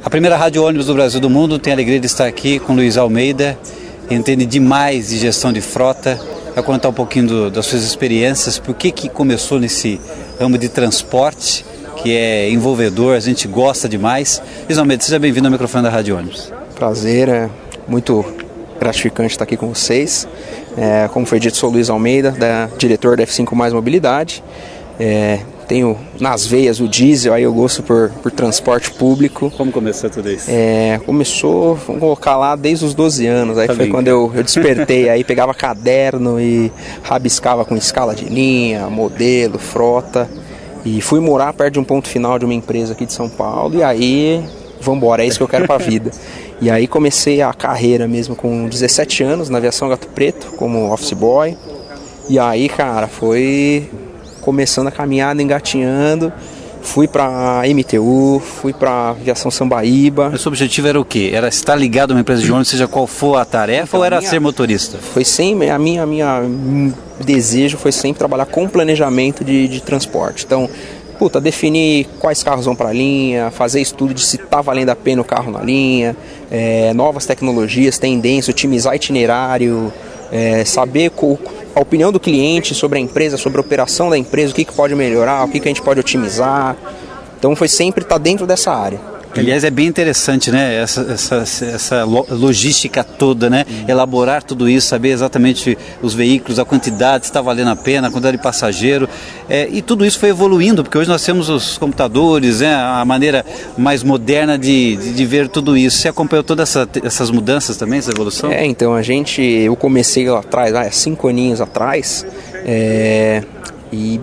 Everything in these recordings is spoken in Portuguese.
A primeira rádio ônibus do Brasil do mundo tem a alegria de estar aqui com Luiz Almeida, que entende demais de gestão de frota, vai contar um pouquinho das suas experiências, por que começou nesse ramo de transporte, que é envolvedor, a gente gosta demais. Luiz Almeida, seja bem-vindo ao microfone da Rádio Ônibus. Prazer, é muito gratificante estar aqui com vocês. Como foi dito, sou Luiz Almeida, diretor da F5 Mais Mobilidade. Tenho nas veias o diesel, aí eu gosto por transporte público. Como começou tudo isso? Começou, vamos colocar lá, desde os 12 anos. Aí foi quando eu despertei, aí pegava caderno e rabiscava com escala de linha, modelo, frota. E fui morar perto de um ponto final de uma empresa aqui de São Paulo. E aí, vambora, é isso que eu quero pra vida. E aí comecei a carreira mesmo com 17 anos na aviação Gato Preto, como office boy. E aí, cara, foi começando a caminhada, engatinhando. Fui pra MTU, fui pra aviação Sambaíba. O seu objetivo era o quê? Era estar ligado a uma empresa de ônibus, seja qual for a tarefa, então, ou era ser motorista? Foi sempre, a minha desejo foi sempre trabalhar com planejamento de transporte. Então, definir quais carros vão para a linha, fazer estudo de se está valendo a pena o carro na linha, novas tecnologias, tendência, otimizar itinerário, saber a opinião do cliente sobre a empresa, sobre a operação da empresa, o que pode melhorar, o que a gente pode otimizar. Então foi sempre estar dentro dessa área. Aliás, é bem interessante, né? Essa logística toda, né? Elaborar tudo isso, saber exatamente os veículos, a quantidade, se está valendo a pena, a quantidade de passageiro. E tudo isso foi evoluindo, porque hoje nós temos os computadores, né? A maneira mais moderna de ver tudo isso. Você acompanhou todas essas mudanças também, essa evolução? Então eu comecei lá atrás, 5 aninhos atrás, e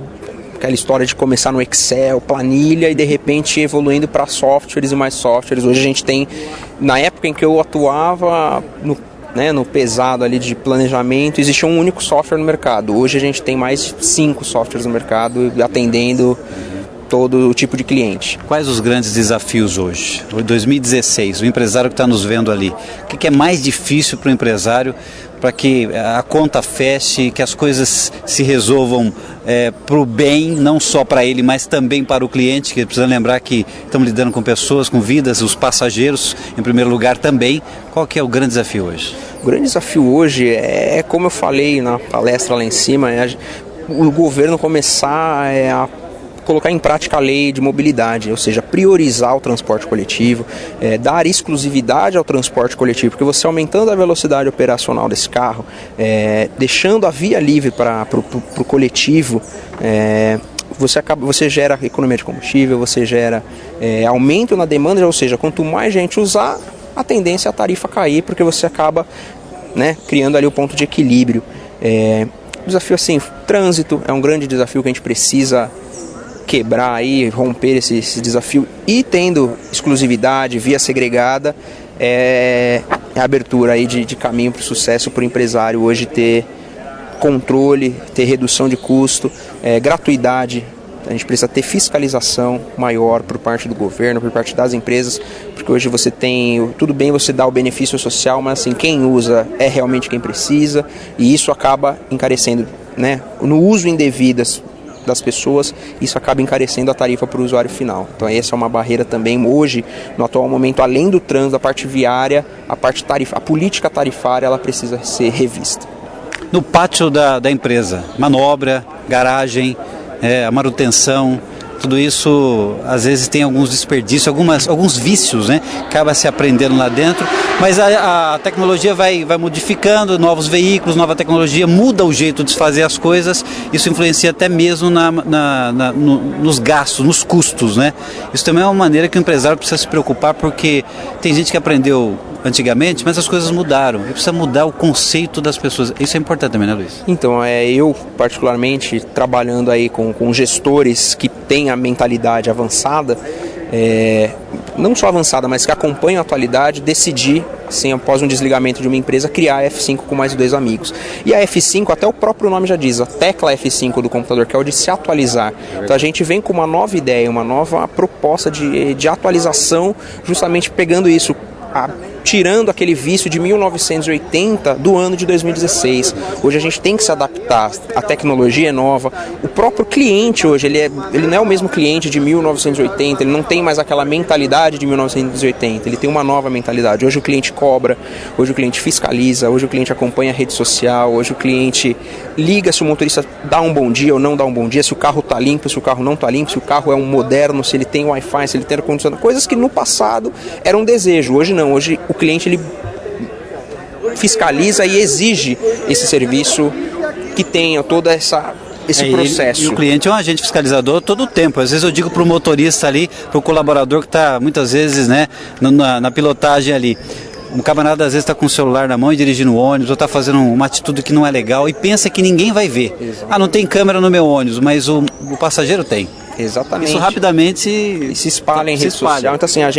aquela história de começar no Excel, planilha e de repente evoluindo para softwares e mais softwares. Hoje a gente tem, na época em que eu atuava no pesado ali de planejamento, existia um único software no mercado. Hoje a gente tem mais 5 softwares no mercado atendendo todo o tipo de cliente. Quais os grandes desafios hoje? Em 2016, o empresário que está nos vendo ali, o que é mais difícil para o empresário para que a conta feche, que as coisas se resolvam para o bem, não só para ele, mas também para o cliente, que precisa lembrar que estamos lidando com pessoas, com vidas, os passageiros em primeiro lugar também. Qual que é o grande desafio hoje? O grande desafio hoje como eu falei na palestra lá em cima, o governo começar a colocar em prática a lei de mobilidade, ou seja, priorizar o transporte coletivo, dar exclusividade ao transporte coletivo, porque você aumentando a velocidade operacional desse carro, deixando a via livre para o coletivo, você gera economia de combustível, você gera aumento na demanda, ou seja, quanto mais gente usar, a tendência é a tarifa cair, porque você acaba criando ali o ponto de equilíbrio. Desafio assim, trânsito é um grande desafio que a gente precisa quebrar aí, romper esse desafio, e tendo exclusividade, via segregada, a abertura aí de caminho para o sucesso para o empresário hoje ter controle, ter redução de custo, gratuidade. A gente precisa ter fiscalização maior por parte do governo, por parte das empresas, porque hoje você tem, tudo bem você dá o benefício social, mas assim, quem usa é realmente quem precisa, e isso acaba encarecendo, no uso indevido das pessoas, isso acaba encarecendo a tarifa para o usuário final. Então essa é uma barreira também hoje, no atual momento, além do trânsito, a parte viária, a parte tarifa, a política tarifária, ela precisa ser revista. No pátio da empresa, manobra, garagem, a manutenção, tudo isso às vezes tem alguns desperdícios, alguns vícios, acaba se aprendendo lá dentro, mas a tecnologia vai modificando, novos veículos, nova tecnologia, muda o jeito de fazer as coisas, isso influencia até mesmo nos gastos, nos custos, Isso também é uma maneira que o empresário precisa se preocupar, porque tem gente que aprendeu antigamente, mas as coisas mudaram, e precisa mudar o conceito das pessoas. Isso é importante também, né, Luiz? Então, eu particularmente trabalhando aí com gestores que têm a mentalidade avançada, não só avançada, mas que acompanham a atualidade, decidi, assim, após um desligamento de uma empresa, criar a F5 com mais 2 amigos. E a F5, até o próprio nome já diz, a tecla F5 do computador, que é o de se atualizar. Então a gente vem com uma nova ideia, uma nova proposta de atualização, justamente pegando isso, tirando aquele vício de 1980 do ano de 2016. Hoje a gente tem que se adaptar, a tecnologia é nova, o próprio cliente hoje, ele não é o mesmo cliente de 1980, ele não tem mais aquela mentalidade de 1980, ele tem uma nova mentalidade. Hoje o cliente cobra, hoje o cliente fiscaliza, hoje o cliente acompanha a rede social, hoje o cliente liga se o motorista dá um bom dia ou não dá um bom dia, se o carro está limpo, se o carro não está limpo, se o carro é um moderno, se ele tem Wi-Fi, se ele tem ar-condicionado, coisas que no passado eram um desejo, hoje não, hoje o cliente ele fiscaliza e exige esse serviço que tenha todo esse processo. E o cliente é um agente fiscalizador todo o tempo. Às vezes eu digo para o motorista ali, para o colaborador que está muitas vezes, né, na pilotagem ali. Um camarada às vezes está com o celular na mão e dirigindo o ônibus, ou está fazendo uma atitude que não é legal e pensa que ninguém vai ver. Exatamente. Ah, não tem câmera no meu ônibus, mas o passageiro tem. Exatamente. Isso rapidamente se espalha em rede social. Então assim, a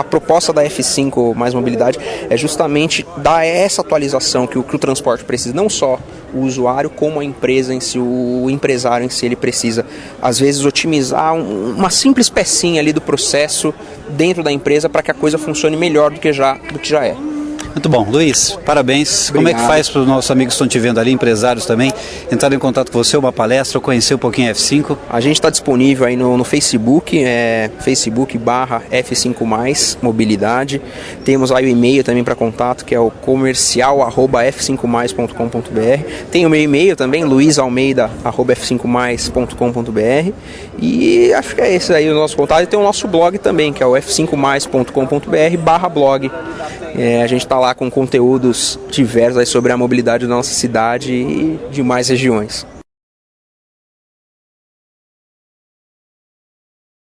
proposta da F5 Mais Mobilidade é justamente dar essa atualização que o transporte precisa, não só o usuário, como a empresa em si, o empresário em si, ele precisa às vezes otimizar uma simples pecinha ali do processo dentro da empresa para que a coisa funcione melhor do que já é. Muito bom. Luiz, parabéns. Obrigado. Como é que faz para os nossos amigos que estão te vendo ali, empresários também, entrarem em contato com você, uma palestra, ou conhecer um pouquinho a F5? A gente está disponível aí no Facebook, Facebook/F5Mais Mobilidade. Temos aí o e-mail também para contato, que é o comercial@f5mais.com.br. Tem o meu e-mail também, luisalmeida@f5mais.com.br. E acho que é esse aí o nosso contato. E tem o nosso blog também, que é o f5mais.com.br/blog. A gente está lá com conteúdos diversos aí sobre a mobilidade da nossa cidade e demais regiões.